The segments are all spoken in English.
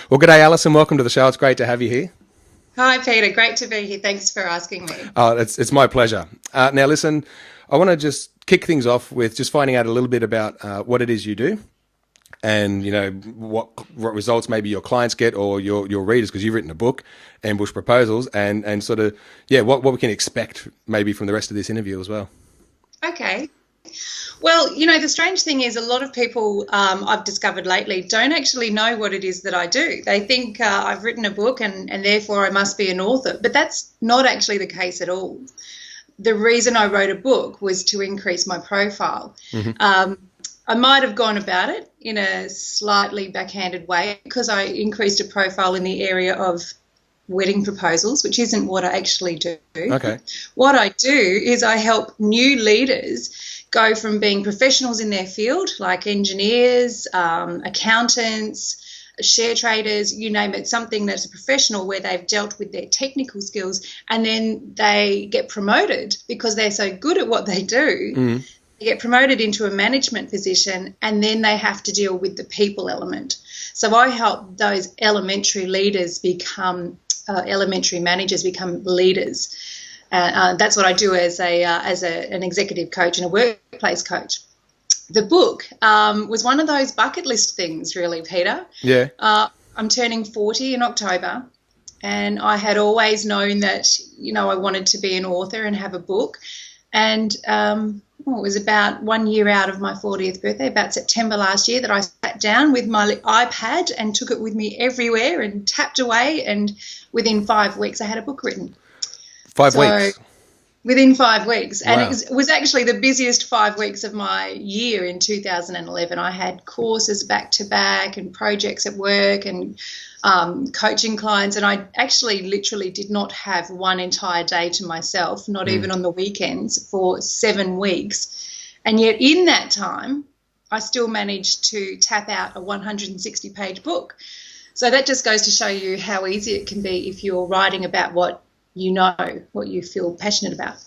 Well, g'day, Alison. Welcome to the show. It's great to have you here. Hi, Peter. Great to be here. Thanks for asking me. It's my pleasure. Now, listen, I want to just kick things off with just finding out a little bit about what it is you do, and what results maybe your clients get or your readers, because you've written a book, Ambush Proposals, and sort of what we can expect maybe from the rest of this interview as well. Okay. Well, the strange thing is a lot of people I've discovered lately don't actually know what it is that I do. They think I've written a book and therefore I must be an author, but that's not actually the case at all. The reason I wrote a book was to increase my profile. Mm-hmm. I might have gone about it in a slightly backhanded way because I increased a profile in the area of wedding proposals, which isn't what I actually do. Okay. What I do is I help new leaders go from being professionals in their field, like engineers, accountants, share traders, you name it, something that's a professional where they've dealt with their technical skills, and then they get promoted because they're so good at what they do. Mm. They get promoted into a management position, and then they have to deal with the people element. So I help those elementary leaders become elementary managers, become leaders. That's what I do as an executive coach and a workplace coach. The book was one of those bucket list things, really, Peter. Yeah. I'm turning 40 in October, and I had always known that, I wanted to be an author and have a book. And it was about 1 year out of my 40th birthday, about September last year, that I sat down with my iPad and took it with me everywhere and tapped away, and within 5 weeks I had a book written. 5 weeks? Within 5 weeks. Wow. And it was actually the busiest 5 weeks of my year in 2011. I had courses back to back and projects at work and coaching clients, and I actually literally did not have one entire day to myself, not even on the weekends, for 7 weeks. And yet in that time, I still managed to tap out a 160-page book. So that just goes to show you how easy it can be if you're writing about what what you feel passionate about.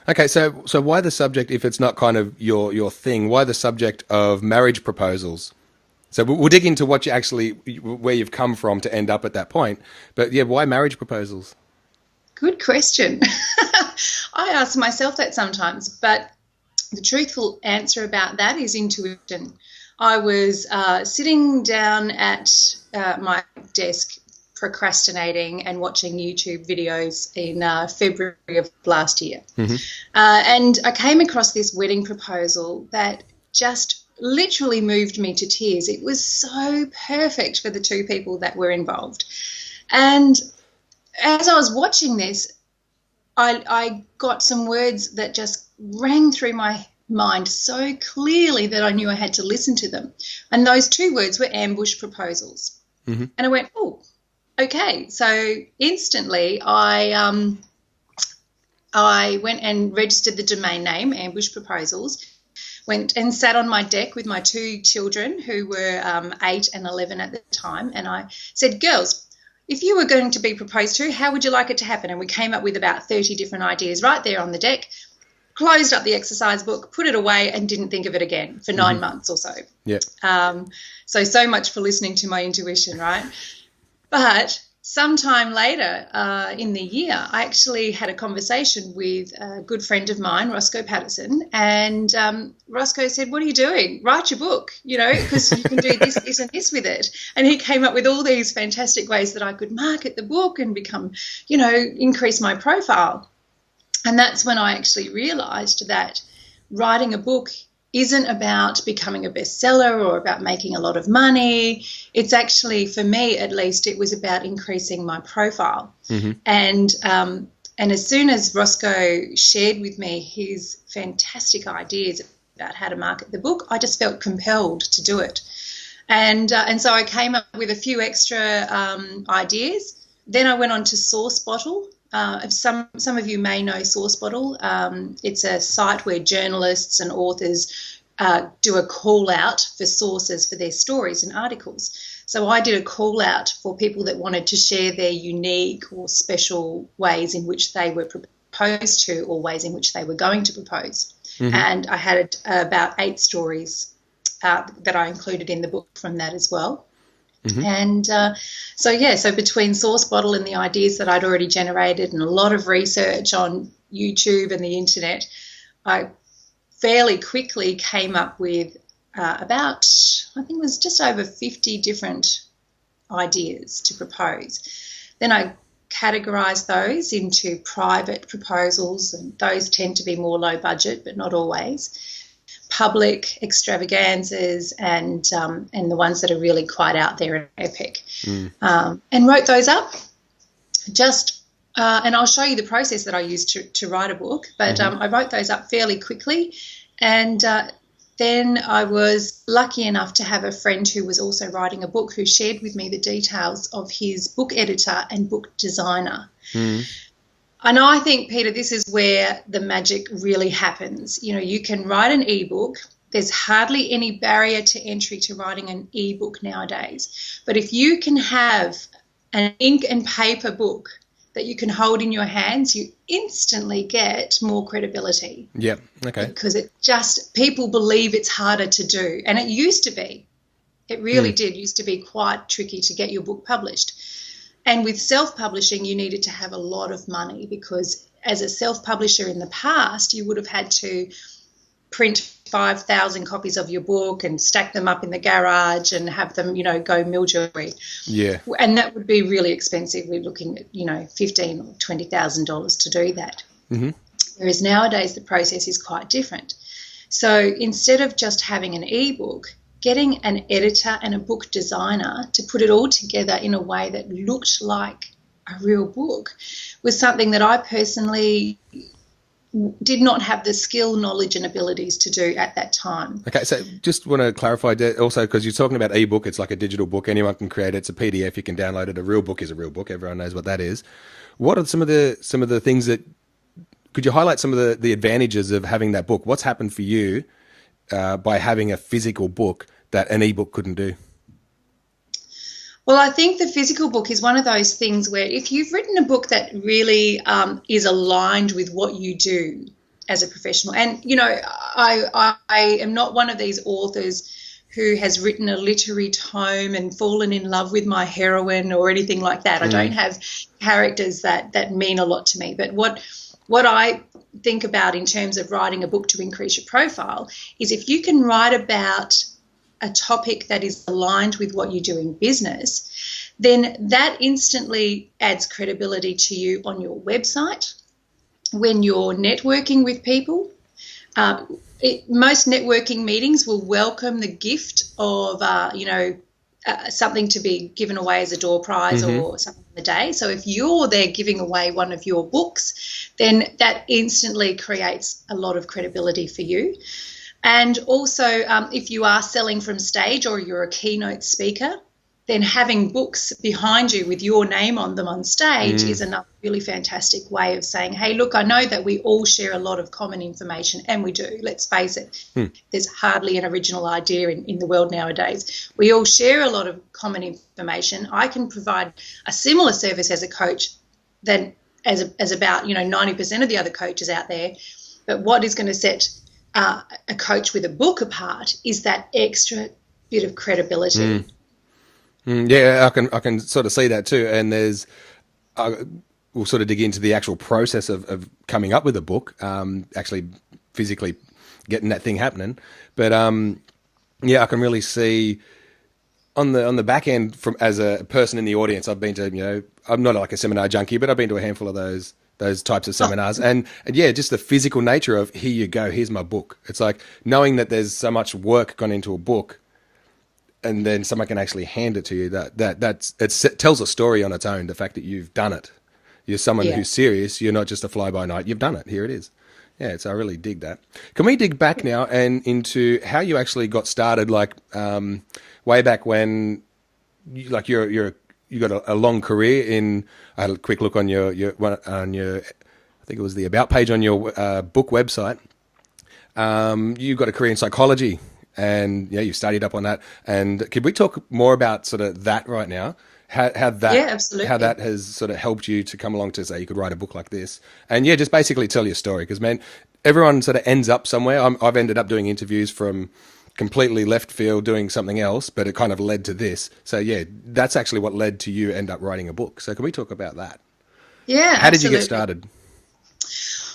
Okay, so why the subject, if it's not kind of your thing, why the subject of marriage proposals? So we'll dig into what you actually, where you've come from to end up at that point. But yeah, why marriage proposals? Good question. I ask myself that sometimes, but the truthful answer about that is intuition. I was sitting down at my desk procrastinating and watching YouTube videos in February of last year. Mm-hmm. And I came across this wedding proposal that just literally moved me to tears. It was so perfect for the two people that were involved. And as I was watching this, I got some words that just rang through my mind so clearly that I knew I had to listen to them. And those two words were ambush proposals. Mm-hmm. And I went, oh, okay. So instantly I went and registered the domain name, Ambush Proposals, went and sat on my deck with my two children who were 8 and 11 at the time, and I said, girls, if you were going to be proposed to, how would you like it to happen? And we came up with about 30 different ideas right there on the deck, closed up the exercise book, put it away, and didn't think of it again for 9 months or so. Yeah. So much for listening to my intuition, right? But sometime later in the year, I actually had a conversation with a good friend of mine, Roscoe Patterson, and Roscoe said, what are you doing? Write your book, because you can do this, this and this with it. And he came up with all these fantastic ways that I could market the book and become, increase my profile. And that's when I actually realised that writing a book isn't about becoming a bestseller or about making a lot of money. It's actually, for me at least, it was about increasing my profile. Mm-hmm. And as soon as Roscoe shared with me his fantastic ideas about how to market the book, I just felt compelled to do it. And so I came up with a few extra ideas. Then I went on to Source Bottle. Some of you may know Source Bottle. It's a site where journalists and authors do a call out for sources for their stories and articles. So I did a call out for people that wanted to share their unique or special ways in which they were proposed to or ways in which they were going to propose. Mm-hmm. And I had about 8 stories that I included in the book from that as well. And so between Source Bottle and the ideas that I'd already generated and a lot of research on YouTube and the internet, I fairly quickly came up with about, I think it was just over 50 different ideas to propose. Then I categorised those into private proposals, and those tend to be more low budget, but not always. Public extravaganzas, and the ones that are really quite out there and epic, and wrote those up. And I'll show you the process that I used to write a book. But I wrote those up fairly quickly, and then I was lucky enough to have a friend who was also writing a book who shared with me the details of his book editor and book designer. And I think, Peter, this is where the magic really happens. You know, you can write an ebook. There's hardly any barrier to entry to writing an ebook nowadays. But if you can have an ink and paper book that you can hold in your hands, you instantly get more credibility. Yeah, okay. Because people believe it's harder to do. And it used to be. It really used to be quite tricky to get your book published. And with self-publishing, you needed to have a lot of money, because as a self-publisher in the past, you would have had to print 5,000 copies of your book and stack them up in the garage and have them, go mildewry. Yeah. And that would be really expensive. We're looking at, $15,000 or $20,000 to do that. Whereas nowadays the process is quite different. So instead of just having an ebook, getting an editor and a book designer to put it all together in a way that looked like a real book was something that I personally did not have the skill, knowledge and abilities to do at that time. Okay, so just want to clarify that also, because you're talking about ebook, it's like a digital book. Anyone can create it. It's a PDF. You can download it. A real book is a real book. Everyone knows what that is. What are some of the things that, could you highlight some of the advantages of having that book? What's happened for you by having a physical book that an ebook couldn't do? Well, I think the physical book is one of those things where if you've written a book that really is aligned with what you do as a professional, and, I am not one of these authors who has written a literary tome and fallen in love with my heroine or anything like that. I don't have characters that mean a lot to me. But what I think about in terms of writing a book to increase your profile is if you can write about a topic that is aligned with what you do in business, then that instantly adds credibility to you on your website when you're networking with people. Most networking meetings will welcome the gift of, something to be given away as a door prize or something on the day. So if you're there giving away one of your books, then that instantly creates a lot of credibility for you. And also, if you are selling from stage or you're a keynote speaker, then having books behind you with your name on them on stage is another really fantastic way of saying, hey, look, I know that we all share a lot of common information, and we do. Let's face it, there's hardly an original idea in the world nowadays. We all share a lot of common information. I can provide a similar service as a coach than as about 90% of the other coaches out there. But what is going to set a coach with a book apart is that extra bit of credibility. Yeah, I can sort of see that too. And there's, we'll sort of dig into the actual process of coming up with a book, actually physically getting that thing happening. But yeah, I can really see on the back end, from as a person in the audience, I've been to, I'm not like a seminar junkie, but I've been to a handful of those types of seminars. And yeah, just the physical nature of, here you go, here's my book. It's like knowing that there's so much work gone into a book, and then someone can actually hand it to you. It tells a story on its own. The fact that you've done it, you're someone who's serious. You're not just a fly by night. You've done it. Here it is. Yeah, so I really dig that. Can we dig back now and into how you actually got started? Like way back when, you got a long career in. I had a quick look on your I think it was the about page on your book website. You got a career in psychology. And yeah, you studied up on that. And could we talk more about sort of that right now? How that has sort of helped you to come along to say you could write a book like this, and yeah, just basically tell your story. Because man, everyone sort of ends up somewhere. I've ended up doing interviews from completely left field doing something else, but it kind of led to this. So yeah, that's actually what led to you end up writing a book. So can we talk about that? Yeah, How did absolutely. you get started?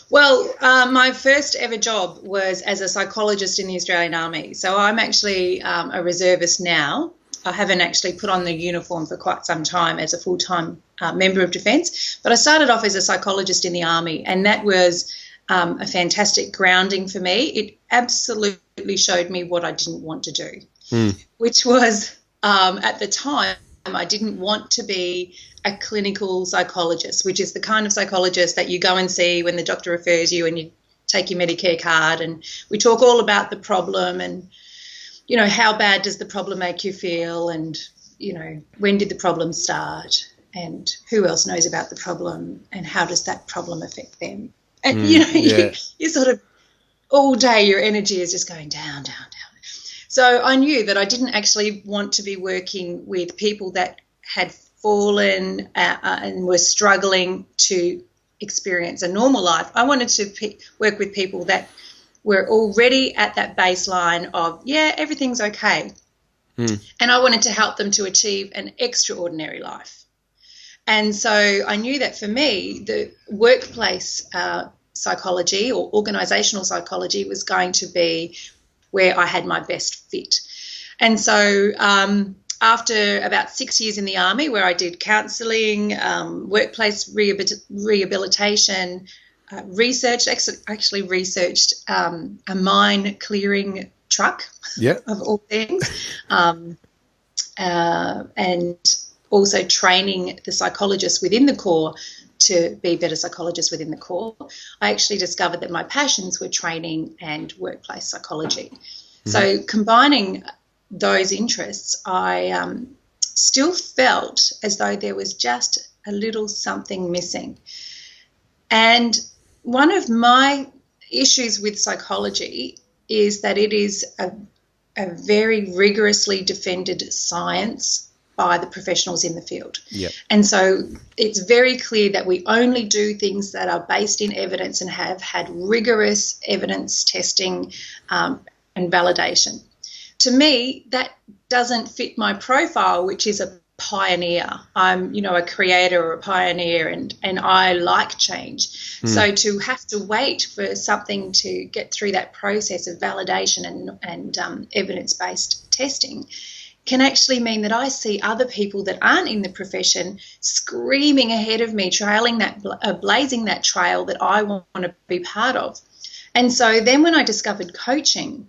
Well, my first ever job was as a psychologist in the Australian Army. So I'm actually a reservist now. I haven't actually put on the uniform for quite some time as a full-time member of Defence, but I started off as a psychologist in the Army, and that was a fantastic grounding for me. It absolutely showed me what I didn't want to do, which was at the time I didn't want to be a clinical psychologist, which is the kind of psychologist that you go and see when the doctor refers you and you take your Medicare card and we talk all about the problem and, you know, how bad does the problem make you feel and, you know, when did the problem start and who else knows about the problem and how does that problem affect them. And, you know, you sort of all day your energy is just going down, down, down. So I knew that I didn't actually want to be working with people that had fallen and were struggling to experience a normal life. I wanted to work with people that were already at that baseline of, yeah, everything's okay. And I wanted to help them to achieve an extraordinary life. And so I knew that for me, the workplace psychology or organisational psychology was going to be where I had my best fit. And so after about 6 years in the Army, where I did counselling, workplace rehabilitation, actually researched a mine clearing truck, of all things, and also training the psychologists within the Corps to be better psychologists within the Corps. I actually discovered that my passions were training and workplace psychology. So combining those interests, I still felt as though there was just a little something missing. And one of my issues with psychology is that it is a very rigorously defended science by the professionals in the field. And so it's very clear that we only do things that are based in evidence and have had rigorous evidence testing and validation. To me, that doesn't fit my profile, which is a pioneer. I'm, you know, a creator or a pioneer, and I like change. So to have to wait for something to get through that process of validation and evidence-based testing can actually mean that I see other people that aren't in the profession screaming ahead of me, blazing that trail that I want to be part of. And so then when I discovered coaching,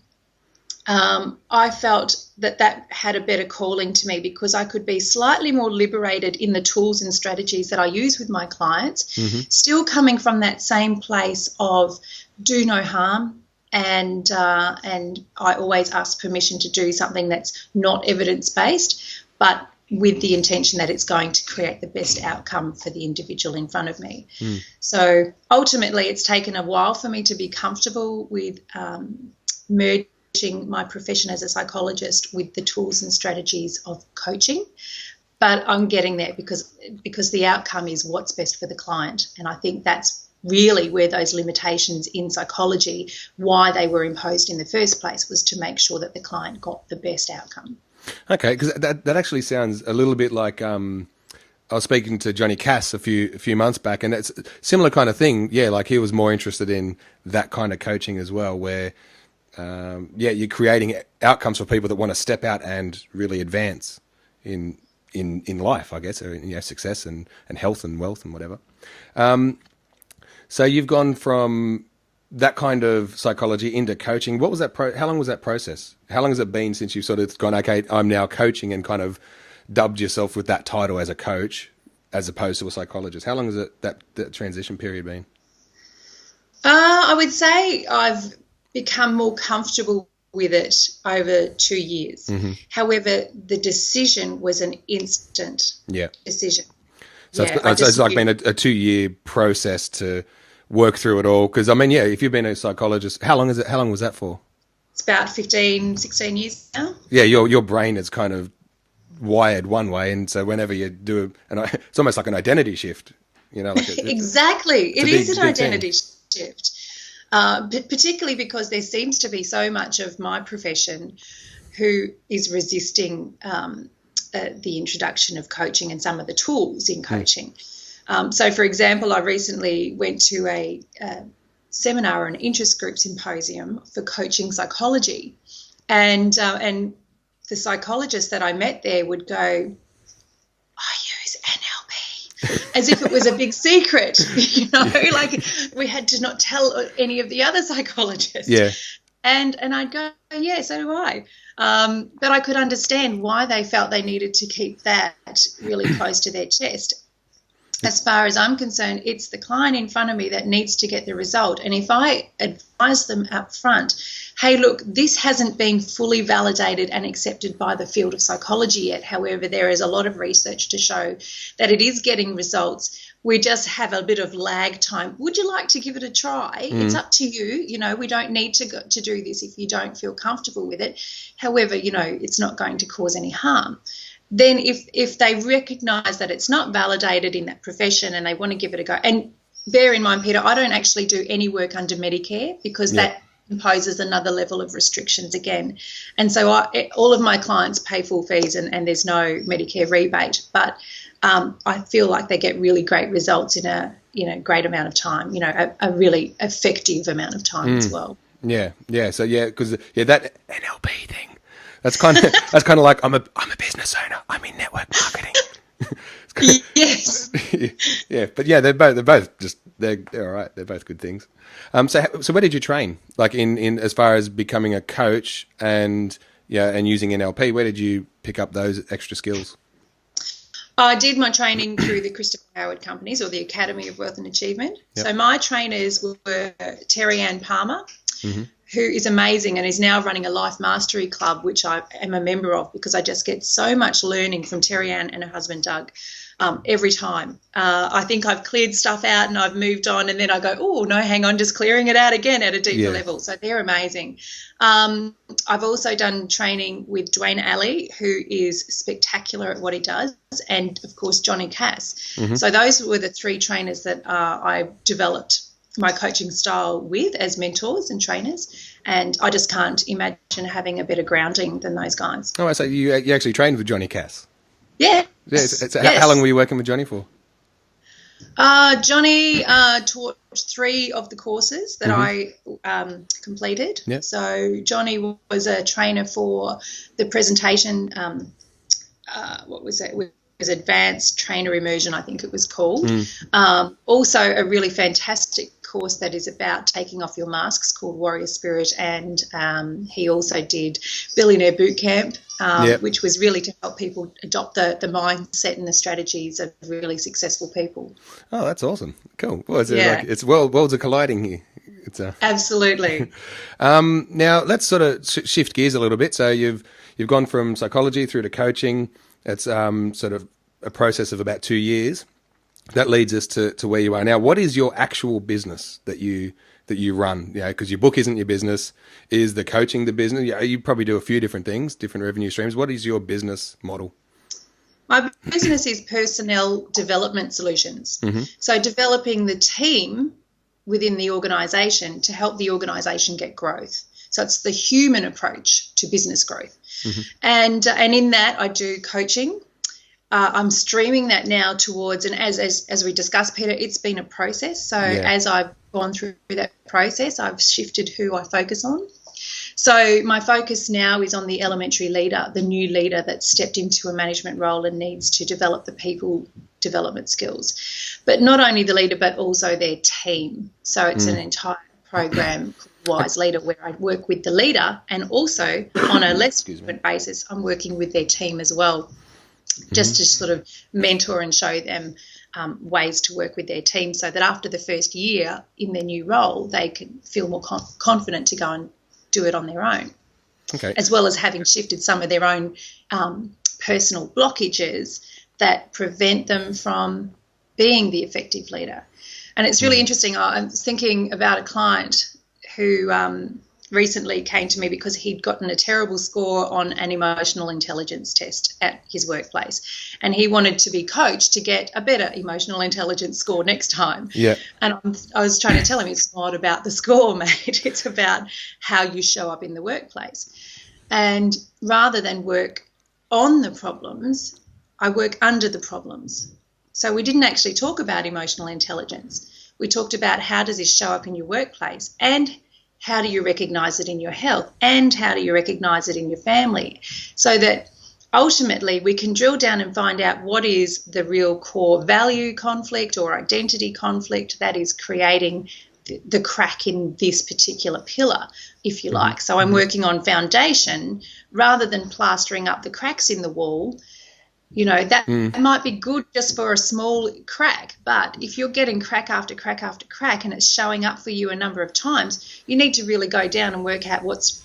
I felt that had a better calling to me because I could be slightly more liberated in the tools and strategies that I use with my clients, still coming from that same place of do no harm. And I always ask permission to do something that's not evidence-based, but with the intention that it's going to create the best outcome for the individual in front of me. So ultimately it's taken a while for me to be comfortable with merging my profession as a psychologist with the tools and strategies of coaching. But I'm getting there because the outcome is what's best for the client. And I think that's really where those limitations in psychology, why they were imposed in the first place, was to make sure that the client got the best outcome. Okay, because that actually sounds a little bit like I was speaking to Johnny Cass a few months back, and it's a similar kind of thing. Yeah, like he was more interested in that kind of coaching as well, where you're creating outcomes for people that want to step out and really advance in life, I guess, or, you know, success and health and wealth and whatever. So you've gone from that kind of psychology into coaching. What was that? How long was that process? How long has it been since you've sort of gone, okay, I'm now coaching, and kind of dubbed yourself with that title as a coach, as opposed to a psychologist? How long has that transition period been? I would say I've become more comfortable with it over 2 years. However, the decision was an instant decision. So it's like been a 2-year process to work through it all. Because I mean, if you've been a psychologist, how long was that for? It's about 15, 16 years now. Yeah, your brain is kind of wired one way, and so whenever you do it's almost like an identity shift, you know. Like exactly, it is an identity shift. particularly because there seems to be so much of my profession who is resisting the introduction of coaching and some of the tools in coaching. So, for example, I recently went to a seminar, an interest group symposium for coaching psychology, and the psychologists that I met there would go, "I use NLP," as if it was a big secret, like we had to not tell any of the other psychologists. Yeah. And I'd go, "Yeah, so do I." But I could understand why they felt they needed to keep that really close to their chest. As far as I'm concerned, it's the client in front of me that needs to get the result. And if I advise them up front, hey, look, this hasn't been fully validated and accepted by the field of psychology yet. However, there is a lot of research to show that it is getting results. We just have a bit of lag time. Would you like to give it a try? It's up to you. We don't need to do this if you don't feel comfortable with it. However, it's not going to cause any harm. Then if they recognise that it's not validated in that profession and they want to give it a go, and bear in mind, Peter, I don't actually do any work under Medicare because that imposes another level of restrictions again. And so all of my clients pay full fees and there's no Medicare rebate, but I feel like they get really great results in a great amount of time, a really effective amount of time as well. Yeah. So because that NLP thing. That's kind of like I'm a business owner. I'm in network marketing. Yes. Yeah, but yeah, they're both they're all right. They're both good things. So where did you train? Like in as far as becoming a coach and using NLP, where did you pick up those extra skills? I did my training through the Christopher Howard Companies or the Academy of Wealth and Achievement. Yep. So my trainers were Terry Ann Palmer, who is amazing and is now running a Life Mastery Club, which I am a member of because I just get so much learning from Terry Ann and her husband, Doug, every time. I think I've cleared stuff out and I've moved on and then I go, oh, no, hang on, just clearing it out again at a deeper level. So they're amazing. I've also done training with Dwayne Alley, who is spectacular at what he does, and, of course, Johnny Cass. So those were the three trainers that I developed my coaching style with as mentors and trainers, and I just can't imagine having a better grounding than those guys. Oh, so you actually trained with Johnny Cass? Yeah. Yes. How long were you working with Johnny for? Johnny taught 3 of the courses that I completed. Yep. So Johnny was a trainer for the presentation, what was it? It was Advanced Trainer Immersion, I think it was called. Also a really fantastic course that is about taking off your masks called Warrior Spirit, and he also did Billionaire Boot Camp, which was really to help people adopt the mindset and the strategies of really successful people. Oh, that's awesome. Cool. Well, it's worlds are colliding here. Absolutely. Now let's sort of shift gears a little bit. So you've gone from psychology through to coaching. It's sort of a process of about 2 years. That leads us to where you are now. What is your actual business that you run? Because your book isn't your business. Is the coaching the business? You probably do a few different things, different revenue streams. What is your business model? My business is personnel development solutions. So developing the team within the organisation to help the organisation get growth. So it's the human approach to business growth. And in that I do coaching. I'm streaming that now towards, and as we discussed, Peter, it's been a process. So as I've gone through that process, I've shifted who I focus on. So my focus now is on the elementary leader, the new leader that's stepped into a management role and needs to develop the people development skills. But not only the leader, but also their team. So it's an entire program called Wise Leader where I work with the leader, and also on a less frequent basis, I'm working with their team as well, just to sort of mentor and show them ways to work with their team so that after the first year in their new role, they can feel more confident to go and do it on their own. Okay. As well as having shifted some of their own personal blockages that prevent them from being the effective leader. And it's really interesting. I was thinking about a client who recently came to me because he'd gotten a terrible score on an emotional intelligence test at his workplace, and he wanted to be coached to get a better emotional intelligence score next time. Yeah. And I was trying to tell him it's not about the score, mate. It's about how you show up in the workplace. And rather than work on the problems, I work under the problems. So we didn't actually talk about emotional intelligence. We talked about how does this show up in your workplace, and how do you recognise it in your health, and how do you recognise it in your family, so that ultimately we can drill down and find out what is the real core value conflict or identity conflict that is creating the crack in this particular pillar, if you like. So I'm working on foundation rather than plastering up the cracks in the wall. You know, that might be good just for a small crack, but if you're getting crack after crack after crack and it's showing up for you a number of times, you need to really go down and work out what's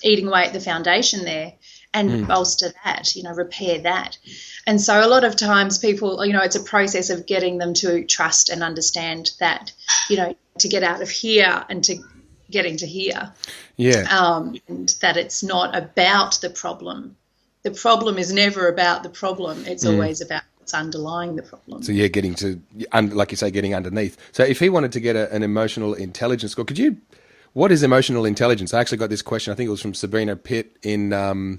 eating away at the foundation there and bolster that, you know, repair that. And so a lot of times people, you know, it's a process of getting them to trust and understand that, you know, to get out of here and to get into here. Yeah. And that it's not about the problem. The problem is never about the problem. It's always about what's underlying the problem. So, yeah, getting to, like you say, getting underneath. So if he wanted to get an emotional intelligence score, what is emotional intelligence? I actually got this question, I think it was from Sabrina Pitt in the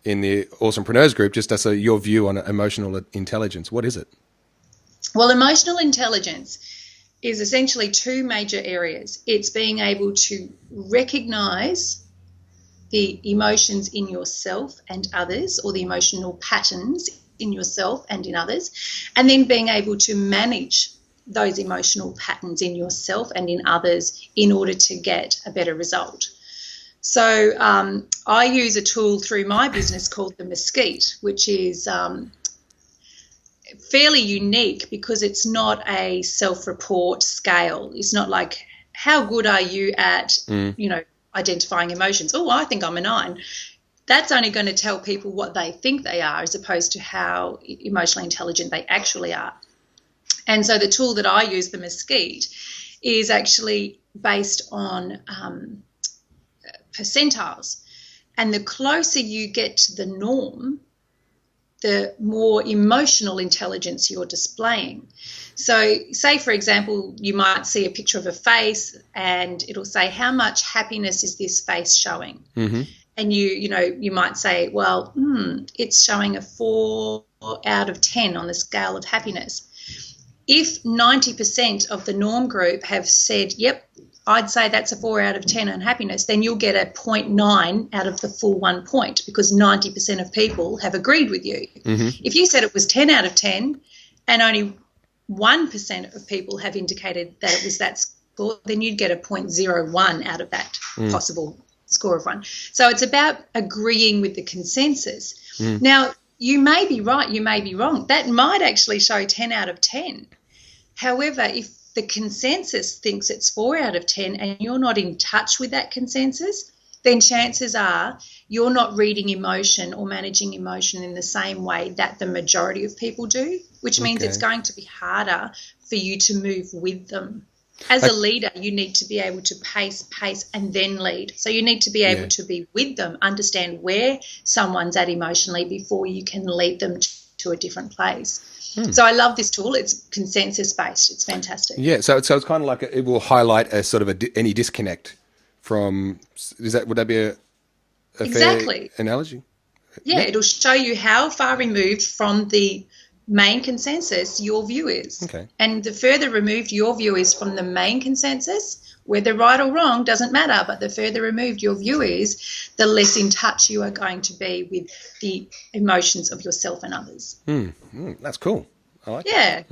Awesomepreneurs group, just as your view on emotional intelligence. What is it? Well, emotional intelligence is essentially two major areas. It's being able to recognise the emotions in yourself and others, or the emotional patterns in yourself and in others, and then being able to manage those emotional patterns in yourself and in others in order to get a better result. So I use a tool through my business called the Mesquite, which is fairly unique because it's not a self-report scale. It's not like, how good are you at, you know, identifying emotions? Oh, I think I'm a 9. That's only going to tell people what they think they are, as opposed to how emotionally intelligent they actually are. And so the tool that I use, the Mesquite, is actually based on percentiles. And the closer you get to the norm, the more emotional intelligence you're displaying. So say, for example, you might see a picture of a face and it'll say, how much happiness is this face showing? Mm-hmm. And you might say, well, it's showing a 4 out of 10 on the scale of happiness. If 90% of the norm group have said, yep, I'd say that's a 4 out of 10 on happiness, then you'll get a 0.9 out of the full 1 point, because 90% of people have agreed with you. Mm-hmm. If you said it was 10 out of 10 and only 1% of people have indicated that it was that score, then you'd get a 0.01 out of that possible score of 1. So it's about agreeing with the consensus. Now, you may be right, you may be wrong. That might actually show 10 out of 10. However, if the consensus thinks it's 4 out of 10 and you're not in touch with that consensus, then chances are you're not reading emotion or managing emotion in the same way that the majority of people do, which means it's going to be harder for you to move with them. As a leader, you need to be able to pace, and then lead. So you need to be able to be with them, understand where someone's at emotionally before you can lead them to a different place. So I love this tool. It's consensus-based. It's fantastic. Yeah, so it's kind of like it will highlight a sort of any disconnect from. Would that be a fair analogy? Yeah, it'll show you how far removed from the main consensus your view is. Okay. And the further removed your view is from the main consensus, whether right or wrong doesn't matter, but the further removed your view is, the less in touch you are going to be with the emotions of yourself and others. That's cool. I like it.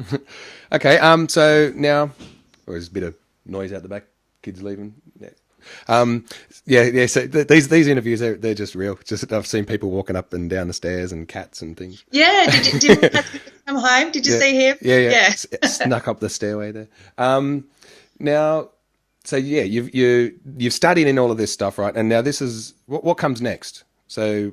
Okay, so now there's a bit of noise out the back, kids leaving. So these interviews, they're just real. Just I've seen people walking up and down the stairs and cats and things. Yeah, did the cats come home? Did you see him? Yeah. Snuck up the stairway there. Now, so you've studied in all of this stuff, right? And now this is what comes next. So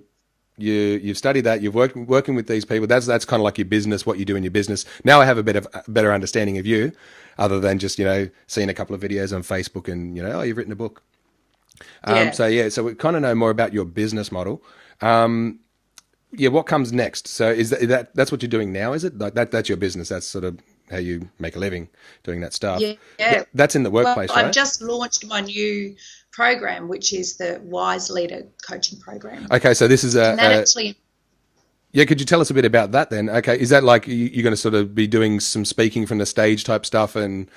you've studied that. You've working with these people. That's kind of like your business, what you do in your business. Now I have a better understanding of you, other than just seeing a couple of videos on Facebook and you've written a book. So we kind of know more about your business model. What comes next? So is that's what you're doing now? Is it like that's your business? That's sort of how you make a living doing that stuff. Yeah. That's in the workplace, well, right? I've just launched my new program, which is the Wise Leader Coaching Program. Okay, so this is and that actually. Yeah, could you tell us a bit about that then? Okay, is that like you're going to sort of be doing some speaking from the stage type stuff and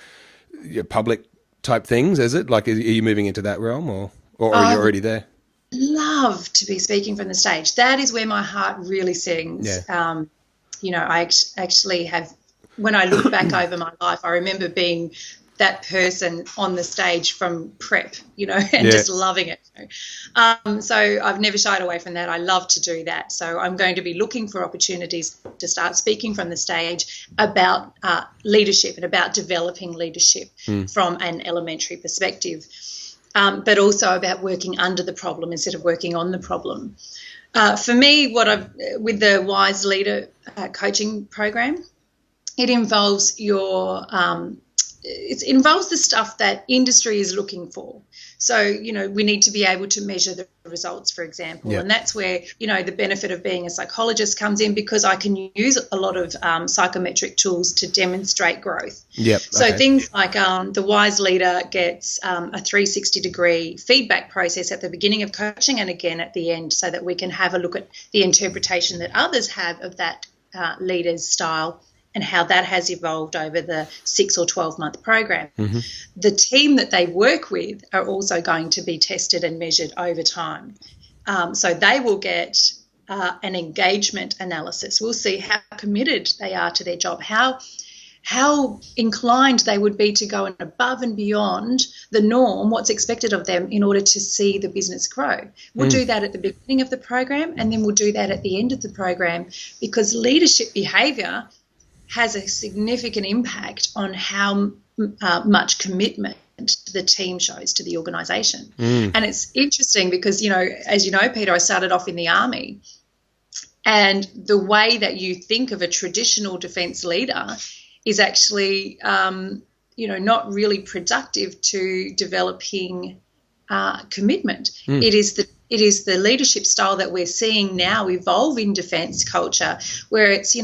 public type things? Is it like are you moving into that realm or are you already there? Love to be speaking from the stage. That is where my heart really sings. Yeah. I actually have. When I look back over my life, I remember being that person on the stage from prep, and just loving it. So I've never shied away from that. I love to do that. So I'm going to be looking for opportunities to start speaking from the stage about leadership and about developing leadership from an elementary perspective, but also about working under the problem instead of working on the problem. For me, with the Wise Leader coaching program, it involves it involves the stuff that industry is looking for. So, we need to be able to measure the results, for example. Yeah. And that's where, the benefit of being a psychologist comes in, because I can use a lot of psychometric tools to demonstrate growth. Yep. So things like the Wise Leader gets a 360-degree feedback process at the beginning of coaching and again at the end, so that we can have a look at the interpretation that others have of that leader's style and how that has evolved over the 6 or 12-month program. Mm-hmm. The team that they work with are also going to be tested and measured over time. So they will get an engagement analysis. We'll see how committed they are to their job, how inclined they would be to go above and beyond the norm, what's expected of them, in order to see the business grow. We'll do that at the beginning of the program, and then we'll do that at the end of the program, because leadership behaviour has a significant impact on how much commitment the team shows to the organisation. And it's interesting because, as you know, Peter, I started off in the Army, and the way that you think of a traditional defence leader is actually, not really productive to developing commitment. It is the leadership style that we're seeing now evolve in defence culture, where it's,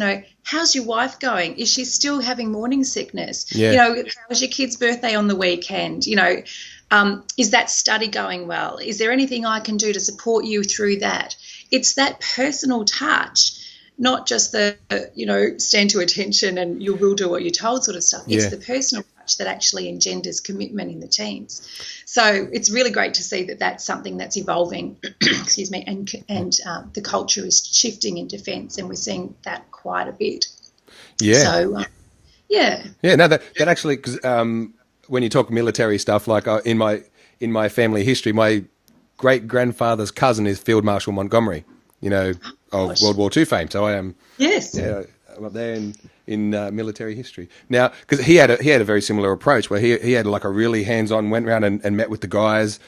how's your wife going? Is she still having morning sickness? Yeah. How's your kid's birthday on the weekend? Is that study going well? Is there anything I can do to support you through that? It's that personal touch, not just the, stand to attention and you will do what you're told sort of stuff. It's the personal touch that actually engenders commitment in the teams. So it's really great to see that that's something that's evolving, excuse me, and the culture is shifting in defence, and we're seeing that quite a bit. Yeah. So, Yeah, no, that actually, because when you talk military stuff, like in my family history, my great-grandfather's cousin is Field Marshal Montgomery, of World War II fame. So I am I'm up there in military history now, because he had a very similar approach where he had like a really hands-on, went around and met with the guys.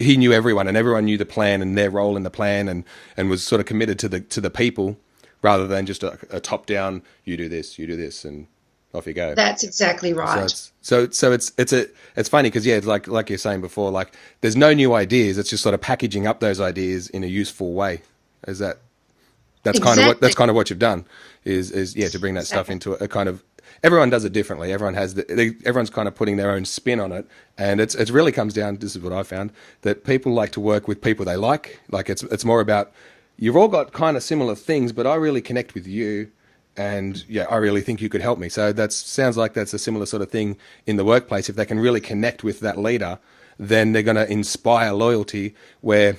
He knew everyone, and everyone knew the plan and their role in the plan, and was sort of committed to the people, rather than just a top-down, you do this, and off you go. That's exactly right. So it's funny because it's like you're saying before, like there's no new ideas. It's just sort of packaging up those ideas in a useful way. That's kind of what you've done is to bring that stuff into a kind of, everyone does it differently. Everyone everyone's kind of putting their own spin on it, and it really comes down. This is what I found, that people like to work with people they like. Like it's more about, you've all got kind of similar things, but I really connect with you. And I really think you could help me. So that sounds like that's a similar sort of thing in the workplace. If they can really connect with that leader, then they're going to inspire loyalty. Where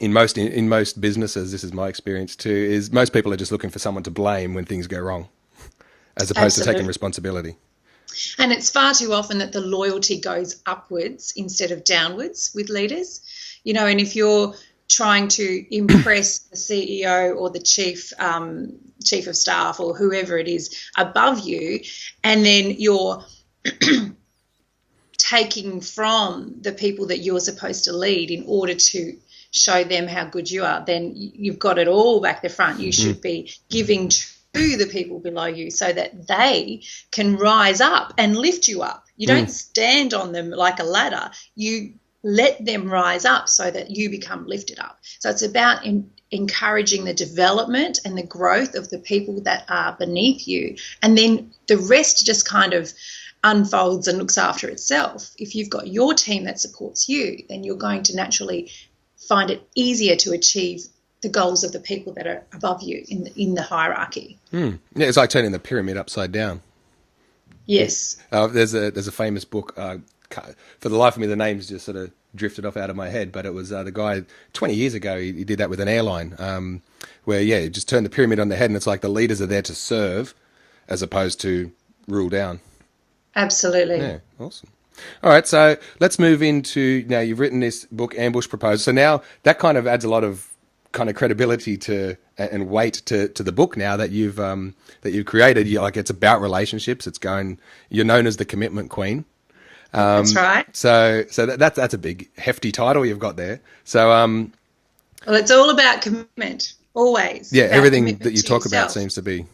in most businesses, this is my experience too, is most people are just looking for someone to blame when things go wrong, as opposed to taking responsibility. And it's far too often that the loyalty goes upwards instead of downwards with leaders. And if you're trying to impress the CEO or the chief of staff or whoever it is above you, and then you're taking from the people that you're supposed to lead in order to show them how good you are, then you've got it all back the front. You should be giving to the people below you so that they can rise up and lift you up. You don't stand on them like a ladder. You let them rise up so that you become lifted up. So it's about encouraging the development and the growth of the people that are beneath you, and then the rest just kind of unfolds and looks after itself. If you've got your team that supports you, then you're going to naturally find it easier to achieve the goals of the people that are above you in the hierarchy. Yeah, it's like turning the pyramid upside down. Yes. There's a famous book. For the life of me, the name's just sort of drifted off out of my head, but it was the guy 20 years ago. He did that with an airline, where he just turned the pyramid on the head, and it's like the leaders are there to serve, as opposed to rule down. Absolutely. Yeah, awesome. All right, so let's move into, now you've written this book, Ambush Proposal. So now that kind of adds a lot of kind of credibility to and weight to the book now that you've created. Like, it's about relationships. You're known as the commitment queen. That's right. So that's a big hefty title you've got there. So well, it's all about commitment, always. Yeah, about everything that you talk yourself. about seems to be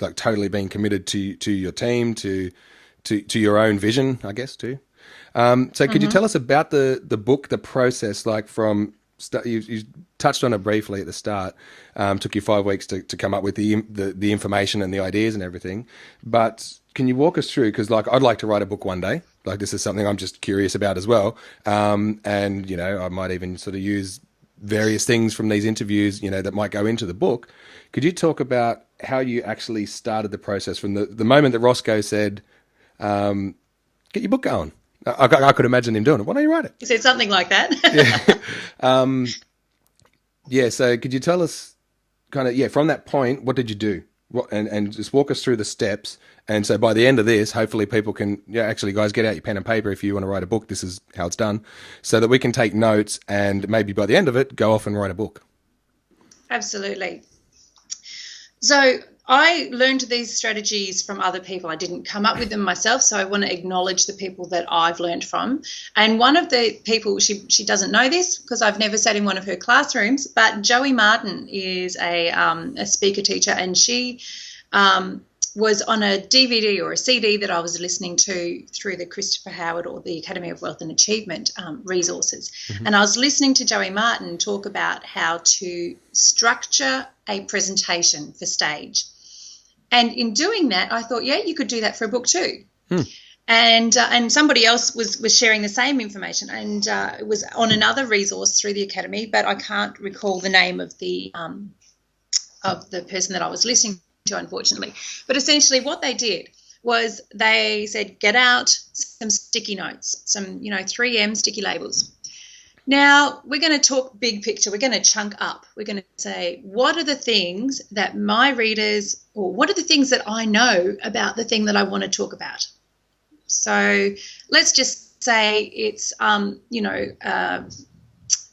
like totally being committed to your team, to your own vision, I guess, too. So could you tell us about the book, the process, like from you touched on it briefly at the start. Took you 5 weeks to come up with the information and the ideas and everything. But can you walk us through? Because like I'd like to write a book one day. Like, this is something I'm just curious about as well. And I might even sort of use various things from these interviews, that might go into the book. Could you talk about how you actually started the process from the moment that Roscoe said, "Get your book going"? I could imagine him doing it. Why don't you write it? He said something like that. Yeah. So could you tell us from that point, what did you do? And just walk us through the steps. And so by the end of this, hopefully people can, actually guys, get out your pen and paper. If you want to write a book, this is how it's done, so that we can take notes and maybe by the end of it, go off and write a book. Absolutely. So I learned these strategies from other people. I didn't come up with them myself, so I want to acknowledge the people that I've learned from. And one of the people, she doesn't know this because I've never sat in one of her classrooms, but Joey Martin is a speaker teacher, and she was on a DVD or a CD that I was listening to through the Christopher Howard or the Academy of Wealth and Achievement resources. Mm-hmm. And I was listening to Joey Martin talk about how to structure a presentation for stage. And in doing that, I thought, you could do that for a book too. And somebody else was sharing the same information, and it was on another resource through the Academy, but I can't recall the name of the person that I was listening to, unfortunately. But essentially what they did was they said, get out some sticky notes, some 3M sticky labels. Now, we're going to talk big picture. We're going to chunk up. We're going to say, what are the things that my readers, or what are the things that I know about the thing that I want to talk about? So let's just say it's,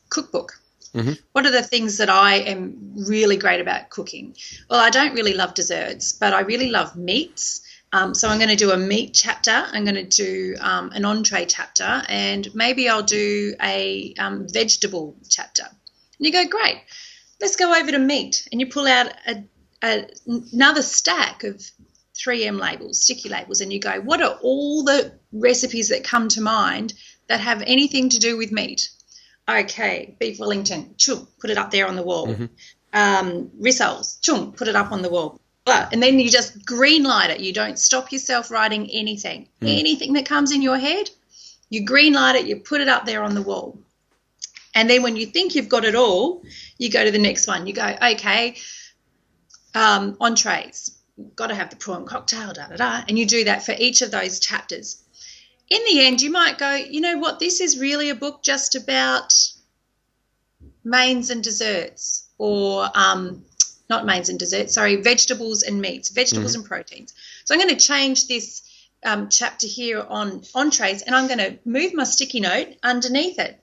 cookbook. Mm-hmm. What are the things that I am really great about cooking? Well, I don't really love desserts, but I really love meats. So I'm going to do a meat chapter. I'm going to do an entree chapter, and maybe I'll do a vegetable chapter. And you go, great, let's go over to meat. And you pull out another stack of 3M labels, sticky labels, and you go, what are all the recipes that come to mind that have anything to do with meat? Okay, beef Wellington, chung, put it up there on the wall. Mm-hmm. Rissoles, chung, put it up on the wall. And then you just green light it. You don't stop yourself writing anything. Anything that comes in your head, you green light it, you put it up there on the wall. And then when you think you've got it all, you go to the next one. You go, okay, entrees, got to have the prawn cocktail, and you do that for each of those chapters. In the end, you might go, you know what, this is really a book just about mains and desserts, or not mains and desserts, sorry, vegetables and meats, vegetables and proteins. So I'm going to change this chapter here on entrees, and I'm going to move my sticky note underneath it.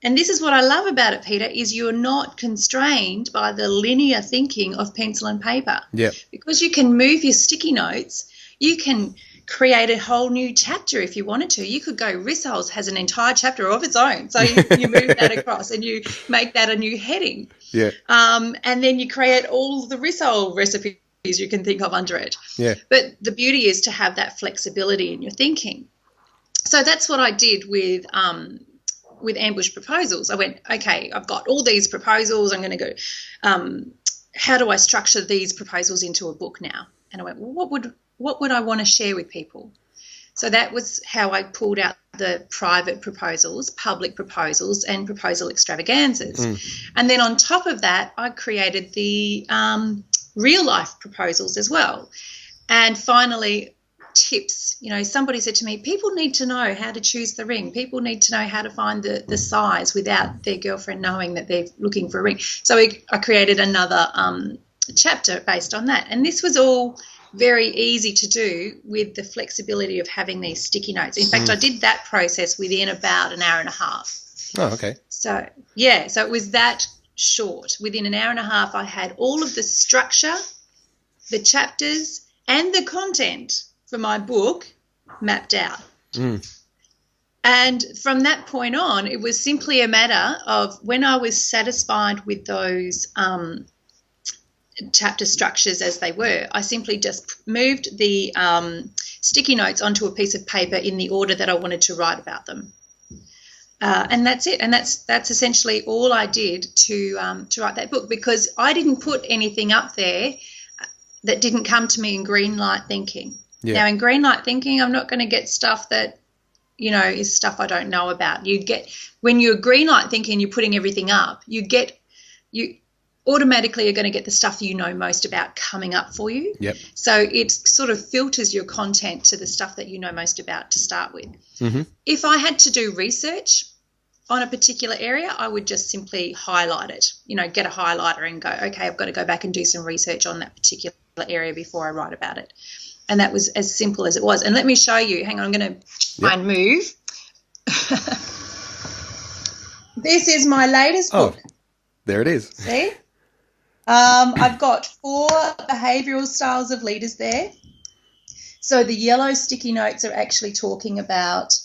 And this is what I love about it, Peter, is you're not constrained by the linear thinking of pencil and paper. Yeah. Because you can move your sticky notes, you can create a whole new chapter if you wanted to. You could go, rissoles has an entire chapter of its own. So you move that across and you make that a new heading. Yeah. And then you create all the rissole recipes you can think of under it. Yeah. But the beauty is to have that flexibility in your thinking. So that's what I did with with ambush proposals. I went, okay, I've got all these proposals. I'm going to go, how do I structure these proposals into a book now? And I went, well, what would I want to share with people? So that was how I pulled out the private proposals, public proposals, and proposal extravaganzas. And then on top of that, I created the real life proposals as well. And finally, tips. You know, somebody said to me, people need to know how to choose the ring. People need to know how to find the size without their girlfriend knowing that they're looking for a ring. So I created another chapter based on that. And this was all very easy to do with the flexibility of having these sticky notes. In fact, I did that process within about an hour and a half. Oh, okay. So, yeah, so it was that short. Within an hour and a half, I had all of the structure, the chapters, and the content for my book mapped out. And from that point on, it was simply a matter of when I was satisfied with those chapter structures as they were, I simply just moved the sticky notes onto a piece of paper in the order that I wanted to write about them. And that's it. And that's essentially all I did to write that book, because I didn't put anything up there that didn't come to me in green light thinking. Yeah. Now, in green light thinking, I'm not going to get stuff that, you know, is stuff I don't know about. You get, when you're green light thinking, you're putting everything up, you automatically are going to get the stuff you know most about coming up for you. Yep. So it sort of filters your content to the stuff that you know most about to start with. If I had to do research on a particular area, I would just simply highlight it, you know, get a highlighter and go, okay, I've got to go back and do some research on that particular area before I write about it. And that was as simple as it was. And let me show you. Hang on, I'm going to try and move. This is my latest book. There it is. See? I've got 4 behavioural styles of leaders there. So the yellow sticky notes are actually talking about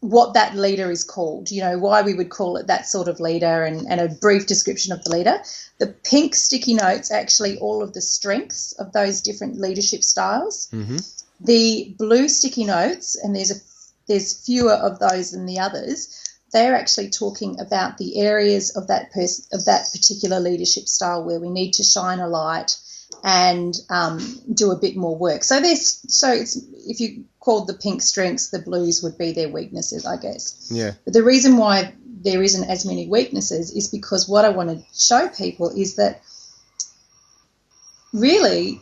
what that leader is called, you know, why we would call it that sort of leader, and a brief description of the leader. The pink sticky notes actually all of the strengths of those different leadership styles. The blue sticky notes, and there's fewer of those than the others, they're actually talking about the areas of that particular leadership style where we need to shine a light and do a bit more work. So it's, if you called the pink strengths, the blues would be their weaknesses, I guess. Yeah. But the reason why there isn't as many weaknesses is because what I want to show people is that really,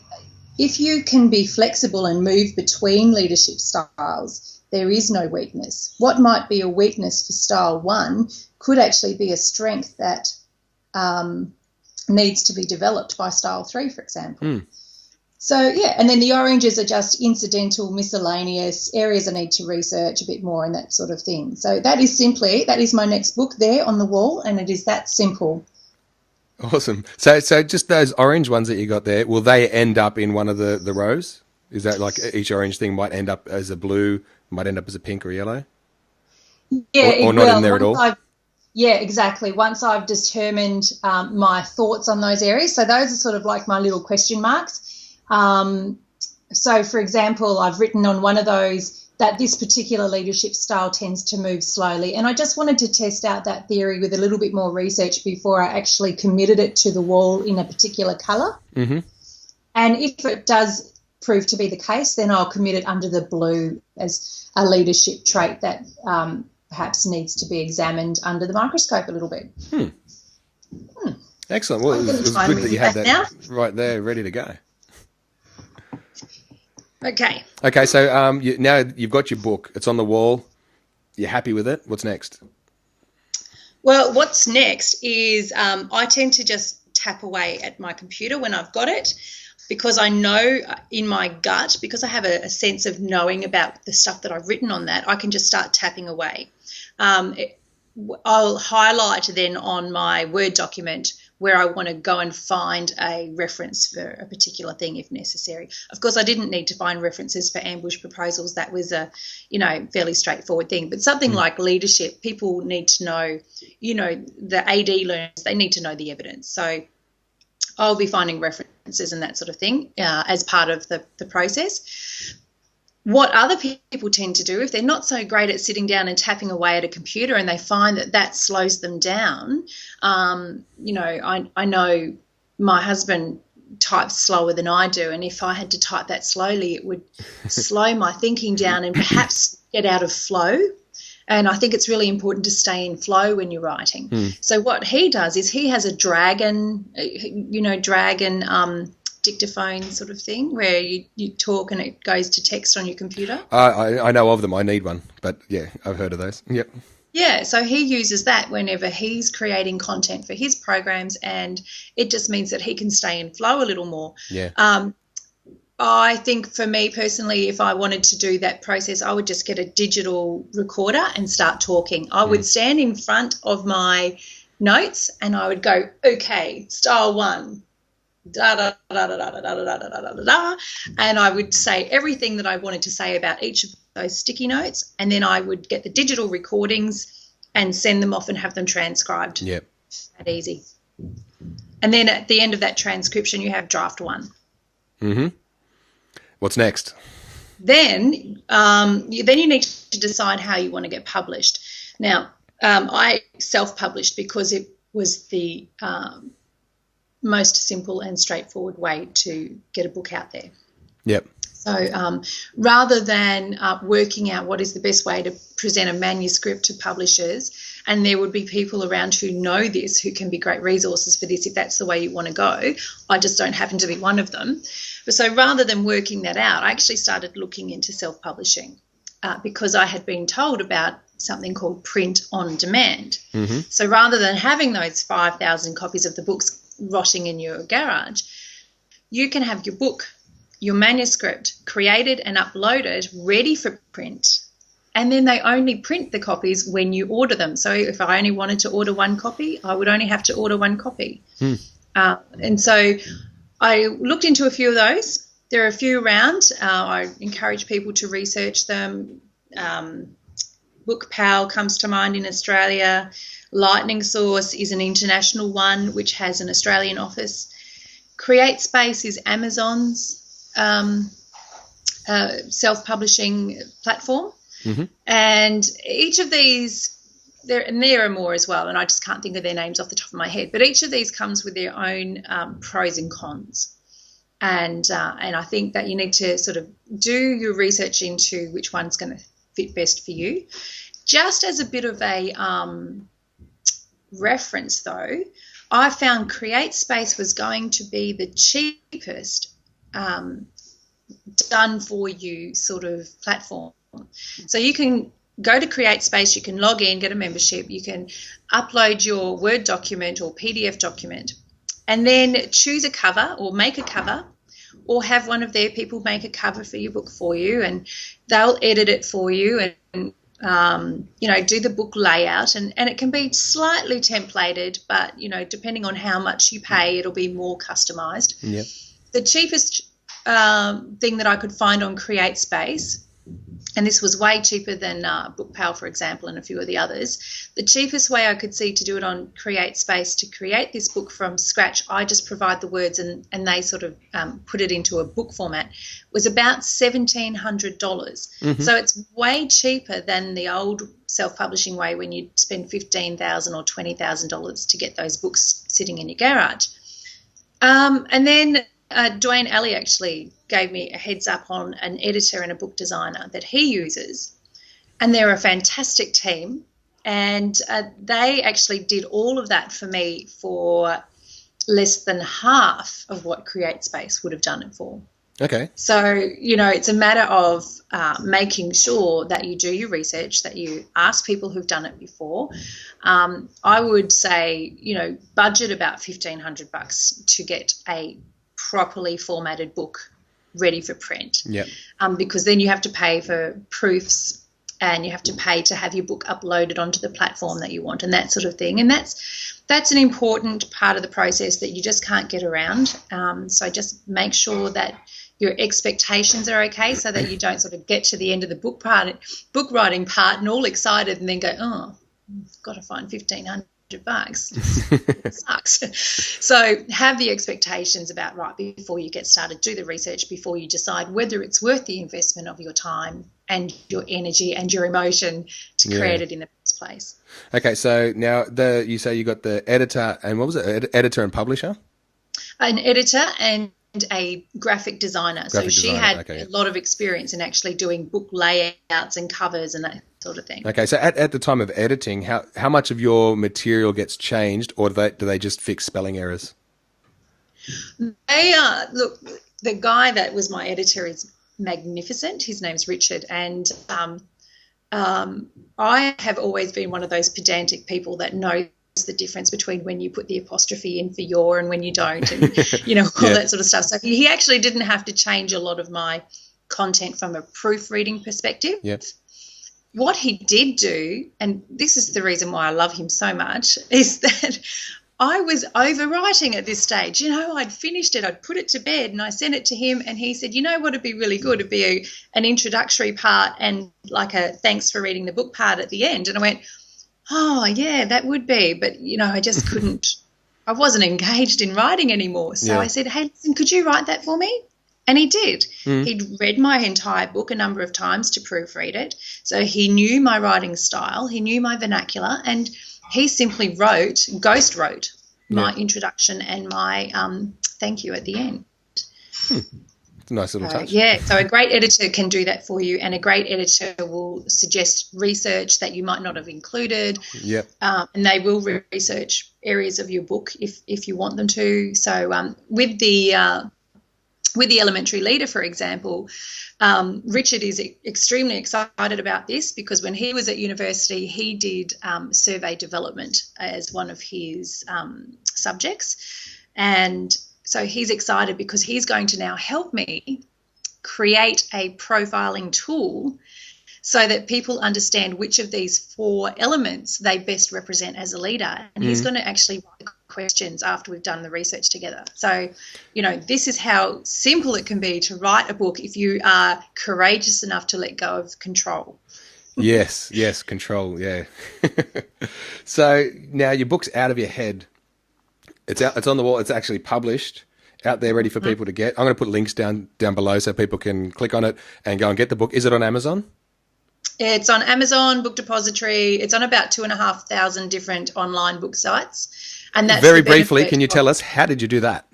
if you can be flexible and move between leadership styles, there is no weakness. What might be a weakness for style 1 could actually be a strength that needs to be developed by style 3, for example. So, yeah, and then the oranges are just incidental, miscellaneous areas I need to research a bit more and that sort of thing. So that is my next book there on the wall, and it is that simple. Awesome. So just those orange ones that you got there, will they end up in one of the rows? Is that like each orange thing might end up as a blue, might end up as a pink or yellow? Yeah, or not in there at all? Yeah, exactly. Once I've determined my thoughts on those areas, so those are sort of like my little question marks. So, for example, I've written on one of those that this particular leadership style tends to move slowly, and I just wanted to test out that theory with a little bit more research before I actually committed it to the wall in a particular colour. And if it does prove to be the case, then I'll commit it under the blue as a leadership trait that perhaps needs to be examined under the microscope a little bit. Excellent. Well, it was good that you had that now. Right there ready to go. Okay, so now you've got your book. It's on the wall. You're happy with it. What's next? Well, what's next is I tend to just tap away at my computer when I've got it, because I know in my gut, because I have a sense of knowing about the stuff that I've written on that, I can just start tapping away. I'll highlight then on my Word document where I want to go and find a reference for a particular thing if necessary. Of course, I didn't need to find references for ambush proposals. That was a, fairly straightforward thing. But something like leadership, people need to know, the AD learners, they need to know the evidence. So I'll be finding references and that sort of thing as part of the process. what other people tend to do, if they're not so great at sitting down and tapping away at a computer and they find that slows them down, I know my husband types slower than I do, and if I had to type that slowly, it would slow my thinking down and perhaps get out of flow. And I think it's really important to stay in flow when you're writing. So what he does is he has a dragon dictaphone sort of thing where you talk and it goes to text on your computer. I know of them. I need one, but yeah, I've heard of those. Yep. Yeah, so he uses that whenever he's creating content for his programs, and it just means that he can stay in flow a little more. Yeah. I think for me personally, if I wanted to do that process, I would just get a digital recorder and start talking. I would stand in front of my notes and I would go, okay, style 1. Da, da, da, da, da, da, da, da, da, da, da, and I would say everything that I wanted to say about each of those sticky notes, and then I would get the digital recordings and send them off and have them transcribed. Yep. That easy. And then at the end of that transcription, you have draft 1. Mm-hmm. What's next? Then you need to decide how you want to get published. Now, I self-published because it was the most simple and straightforward way to get a book out there. Yep. So rather than working out what is the best way to present a manuscript to publishers, and there would be people around who know this, who can be great resources for this if that's the way you want to go. I just don't happen to be one of them. But so rather than working that out, I actually started looking into self-publishing because I had been told about something called print on demand. Mm-hmm. So rather than having those 5,000 copies of the books rotting in your garage, you can have your book, your manuscript created and uploaded, ready for print, and then they only print the copies when you order them. So if I only wanted to order 1 copy, I would only have to order 1 copy. And so I looked into a few of those. There are a few around. I encourage people to research them. BookPal comes to mind in Australia. Lightning Source is an international one which has an Australian office. CreateSpace is Amazon's self-publishing platform. Mm-hmm. And each of these, there are more as well, and I just can't think of their names off the top of my head, but each of these comes with their own pros and cons. And I think that you need to sort of do your research into which one's going to fit best for you. Just as a bit of a reference, though, I found CreateSpace was going to be the cheapest done for you sort of platform. So you can go to CreateSpace, you can log in, get a membership, you can upload your Word document or PDF document, and then choose a cover or make a cover, or have one of their people make a cover for your book for you, and they'll edit it for you and do the book layout, and it can be slightly templated, but depending on how much you pay, it'll be more customized. Yep. The cheapest thing that I could find on CreateSpace, and this was way cheaper than BookPal, for example, and a few of the others. The cheapest way I could see to do it on CreateSpace, to create this book from scratch, I just provide the words and they sort of put it into a book format, was about $1,700. Mm-hmm. So it's way cheaper than the old self-publishing way when you spend $15,000 or $20,000 to get those books sitting in your garage. And then Dwayne Alley actually gave me a heads up on an editor and a book designer that he uses, and they're a fantastic team, and they actually did all of that for me for less than half of what CreateSpace would have done it for. Okay. So, it's a matter of making sure that you do your research, that you ask people who've done it before. I would say, budget about $1,500 to get a properly formatted book ready for print. Yep. Because then you have to pay for proofs and you have to pay to have your book uploaded onto the platform that you want and that sort of thing. And that's an important part of the process that you just can't get around. So just make sure that your expectations are okay so that you don't sort of get to the end of the book writing part and all excited and then go, oh, I've got to find $1,500 It sucks. So have the expectations about before you get started. Do the research before you decide whether it's worth the investment of your time and your energy and your emotion to create it in the first place. Okay, so now you say you got the editor and what was it? Editor and publisher? An editor and a graphic designer. She had a lot of experience in actually doing book layouts and covers and that sort of thing. Okay, so at the time of editing, how much of your material gets changed, or do they just fix spelling errors? They look, the guy that was my editor is magnificent. His name's Richard, and I have always been one of those pedantic people that knows the difference between when you put the apostrophe in for your and when you don't, and all that sort of stuff. So he actually didn't have to change a lot of my content from a proofreading perspective. Yep. What he did do, and this is the reason why I love him so much, is that I was overwriting at this stage. I'd finished it, I'd put it to bed, and I sent it to him, and he said, what would be really good? It'd be an introductory part and like a thanks for reading the book part at the end. And I went, oh, yeah, that would be. But, I just couldn't, I wasn't engaged in writing anymore. So I said, hey, listen, could you write that for me? And he did. He'd read my entire book a number of times to proofread it. So he knew my writing style, he knew my vernacular, and he simply ghost wrote my introduction and my thank you at the end. It's a nice little touch. Yeah, so a great editor can do that for you, and a great editor will suggest research that you might not have included. Yep. And they will research areas of your book if you want them to. So with the elementary leader, for example, Richard is extremely excited about this because when he was at university, he did survey development as one of his subjects. And so he's excited because he's going to now help me create a profiling tool so that people understand which of these 4 elements they best represent as a leader. And he's going to actually write questions after we've done the research together. So, this is how simple it can be to write a book if you are courageous enough to let go of control. Yes, control, yeah. So now your book's out of your head. It's on the wall. It's actually published, out there ready for people to get. I'm going to put links down below so people can click on it and go and get the book. Is it on Amazon? It's on Amazon, Book Depository. It's on about 2,500 different online book sites. And that's very briefly, can you tell us how did you do that?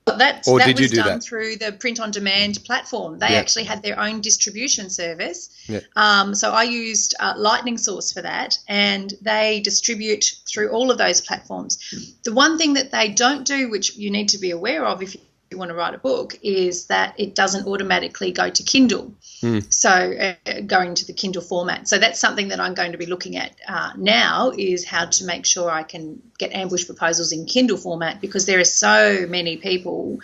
That was done through the print-on-demand platform. They actually had their own distribution service. Yeah. So I used Lightning Source for that, and they distribute through all of those platforms. The one thing that they don't do, which you need to be aware of if you want to write a book, is that it doesn't automatically go to Kindle. So going to the Kindle format. So that's something that I'm going to be looking at now, is how to make sure I can get ambush proposals in Kindle format, because there are so many people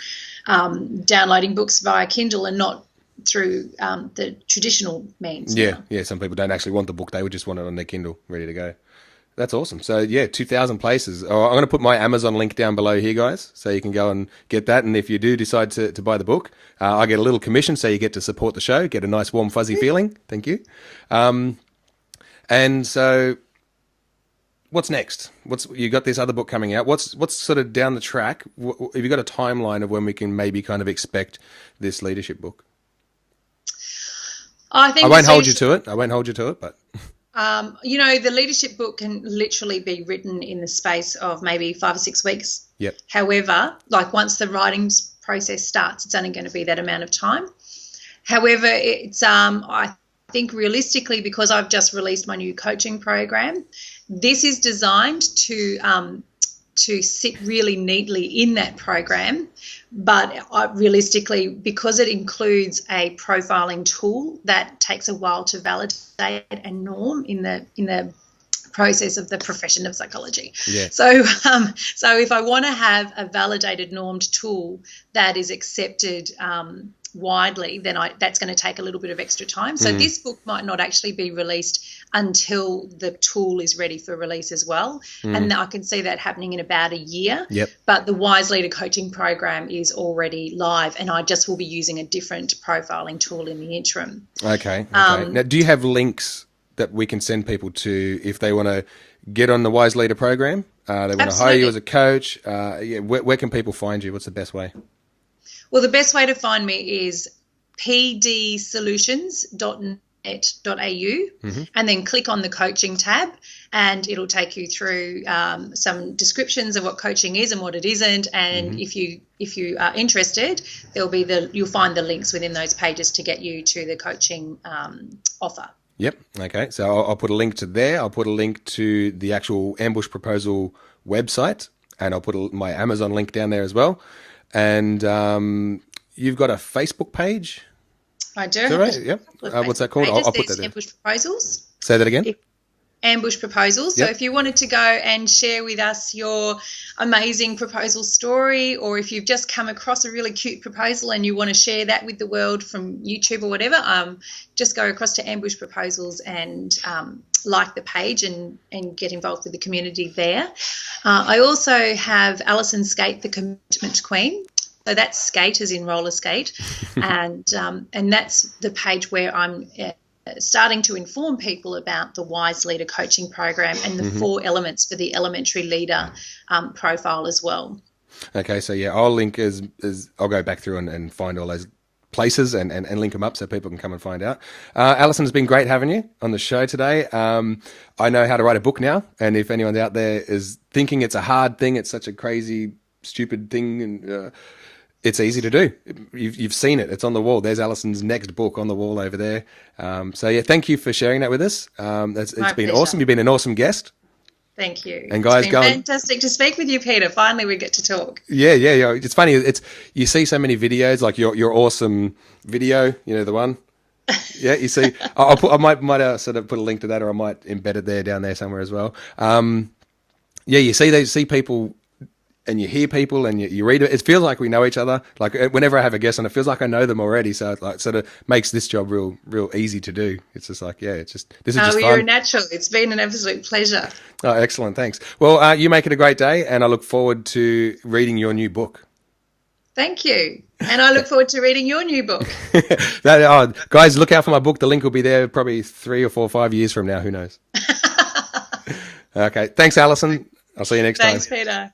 downloading books via Kindle and not through the traditional means. Yeah, some people don't actually want the book. They would just want it on their Kindle ready to go. That's awesome. So, 2,000 places. I'm going to put my Amazon link down below here, guys, so you can go and get that. And if you do decide to buy the book, I get a little commission, so you get to support the show, get a nice, warm, fuzzy feeling. Thank you. And so what's next? You got this other book coming out. What's sort of down the track? Have you got a timeline of when we can maybe kind of expect this leadership book? I won't hold you to it, but... the leadership book can literally be written in the space of maybe 5 or 6 weeks. Yep. However, once the writing process starts, it's only going to be that amount of time. However, it's I think realistically, because I've just released my new coaching program, this is designed to sit really neatly in that program. But realistically, because it includes a profiling tool that takes a while to validate and norm in the process of the profession of psychology. Yeah. So if I want to have a validated normed tool that is accepted widely, then that's going to take a little bit of extra time. So this book might not actually be released until the tool is ready for release as well. And I can see that happening in about a year. Yep. But the Wise Leader coaching program is already live, and I just will be using a different profiling tool in the interim. Okay. Now, do you have links that we can send people to if they want to get on the Wise Leader program, they want to hire Absolutely. you as a coach, where can people find you? What's the best way? Well, the best way to find me is pdsolutions.net.au, and then click on the coaching tab, and it'll take you through some descriptions of what coaching is and what it isn't. And if you are interested, you'll find the links within those pages to get you to the coaching offer. Yep. Okay. So I'll put a link to there. I'll put a link to the actual Ambush Proposal website, and I'll put my Amazon link down there as well. And you've got a Facebook page? I do. Is that right? Yep. What's that called? I'll put that there. Ambush Proposals. Say that again. Ambush Proposals. Yep. So if you wanted to go and share with us your amazing proposal story, or if you've just come across a really cute proposal and you want to share that with the world from YouTube or whatever, just go across to Ambush Proposals and like the page and get involved with the community there. I also have Alison Skate, the Commitment Queen. So that's skate as in roller skate, and that's the page where I'm starting to inform people about the Wise Leader coaching program and the 4 elements for the elementary leader profile as well. Okay, so yeah, I'll link as I'll go back through and find all those places and link them up so people can come and find out. Alison, it's been great having you on the show today. I know how to write a book now, and if anyone out there is thinking it's a hard thing, it's such a crazy, stupid thing, and it's easy to do. You've seen it. It's on the wall. There's Alison's next book on the wall over there. So yeah, thank you for sharing that with us. It's been pleasure. awesome. You've been an awesome guest. Thank you. And guys, it's been fantastic to speak with you, Peter. Finally, we get to talk. Yeah. It's funny. You see so many videos, like your awesome video. You know the one. Yeah, you see. I might sort of put a link to that, or I might embed it down there somewhere as well. Yeah, you see people. And you hear people and you read it. It feels like we know each other. Like whenever I have a guest on, it feels like I know them already. So it like sort of makes this job real easy to do. It's just like, this is just fun. You're a natural. It's been an absolute pleasure. Oh, excellent. Thanks. Well, you make it a great day, and I look forward to reading your new book. Thank you. And I look forward to reading your new book. Guys, look out for my book. The link will be there probably 3 or 4 or 5 years from now. Who knows? Okay. Thanks, Alison. I'll see you next time. Thanks, Peter.